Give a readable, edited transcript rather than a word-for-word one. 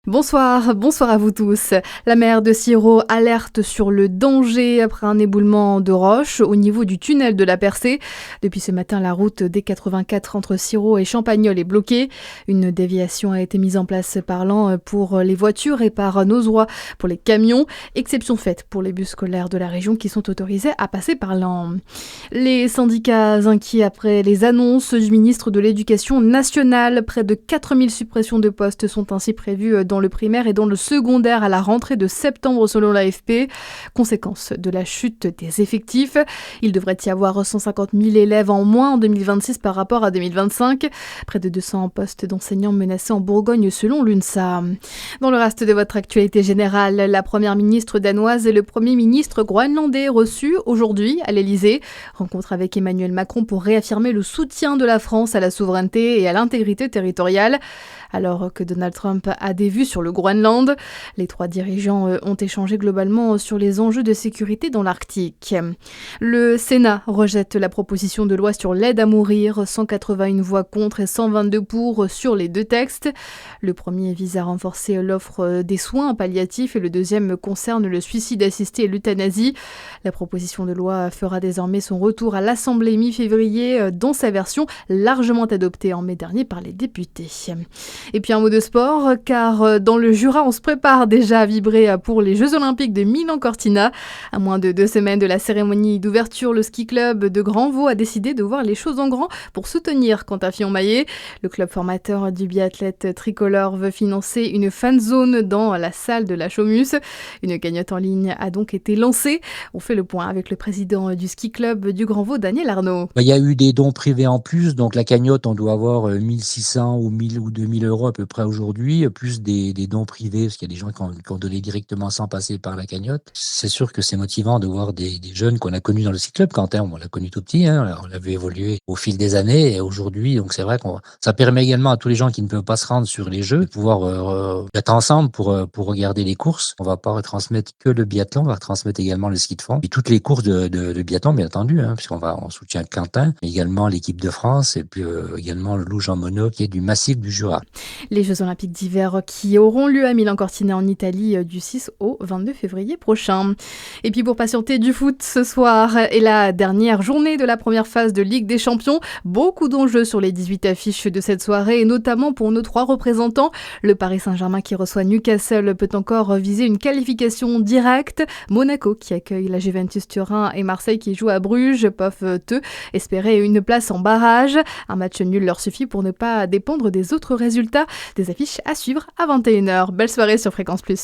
Bonsoir à vous tous. La maire de Siro alerte sur le danger après un éboulement de roches au niveau du tunnel de la Percée. Depuis ce matin, la route D84 entre Siro et Champagnole est bloquée. Une déviation a été mise en place par l'an pour les voitures et par Nozeroy pour les camions. Exception faite pour les bus scolaires de la région qui sont autorisés à passer par l'an. Les syndicats inquiets après les annonces du ministre de l'Éducation nationale. Près de 4000 suppressions de postes sont ainsi prévues dans le primaire et dans le secondaire à la rentrée de septembre selon l'AFP. Conséquence de la chute des effectifs. Il devrait y avoir 150 000 élèves en moins en 2026 par rapport à 2025. Près de 200 postes d'enseignants menacés en Bourgogne selon l'UNSA. Dans le reste de votre actualité générale, la première ministre danoise et le premier ministre groenlandais reçus aujourd'hui à l'Elysée. Rencontre avec Emmanuel Macron pour réaffirmer le soutien de la France à la souveraineté et à l'intégrité territoriale. Alors que Donald Trump a des vues sur le Groenland, les trois dirigeants ont échangé globalement sur les enjeux de sécurité dans l'Arctique. Le Sénat rejette la proposition de loi sur l'aide à mourir, 181 voix contre et 122 pour sur les deux textes. Le premier vise à renforcer l'offre des soins palliatifs et le deuxième concerne le suicide assisté et l'euthanasie. La proposition de loi fera désormais son retour à l'Assemblée mi-février dans sa version largement adoptée en mai dernier par les députés. Et puis un mot de sport, car dans le Jura, on se prépare déjà à vibrer pour les Jeux Olympiques de Milan-Cortina. À moins de 2 semaines de la cérémonie d'ouverture, le ski club de Grandvaux a décidé de voir les choses en grand pour soutenir Quentin Fillon-Maillet. Le club formateur du biathlète tricolore veut financer une fan zone dans la salle de la Chaumus. Une cagnotte en ligne a donc été lancée. On fait le point avec le président du ski club du Grandvaux, Daniel Arnaud. Il y a eu des dons privés en plus, donc la cagnotte, on doit avoir 1600 ou 1000 ou 2000 euros à peu près aujourd'hui, plus des dons privés, parce qu'il y a des gens qui ont donné directement sans passer par la cagnotte. C'est sûr que c'est motivant de voir des jeunes qu'on a connus dans le ski club. Quentin, on l'a connu tout petit, on l'a vu évoluer au fil des années, et aujourd'hui, donc c'est vrai que ça permet également à tous les gens qui ne peuvent pas se rendre sur les jeux de pouvoir être ensemble pour regarder les courses. On va pas retransmettre que le biathlon, on va retransmettre également le ski de fond et toutes les courses de biathlon, bien entendu, puisqu'on soutient Quentin, mais également l'équipe de France et puis également le Louge en mono qui est du massif du Jura. Les Jeux Olympiques d'hiver qui auront lieu à Milan-Cortina en Italie du 6 au 22 février prochain. Et puis pour patienter du foot ce soir est la dernière journée de la première phase de Ligue des Champions. Beaucoup d'enjeux sur les 18 affiches de cette soirée et notamment pour nos 3 représentants. Le Paris Saint-Germain qui reçoit Newcastle peut encore viser une qualification directe. Monaco qui accueille la Juventus Turin et Marseille qui joue à Bruges peuvent espérer une place en barrage. Un match nul leur suffit pour ne pas dépendre des autres résultats. Des affiches à suivre à 21h. Belle soirée sur Fréquence Plus.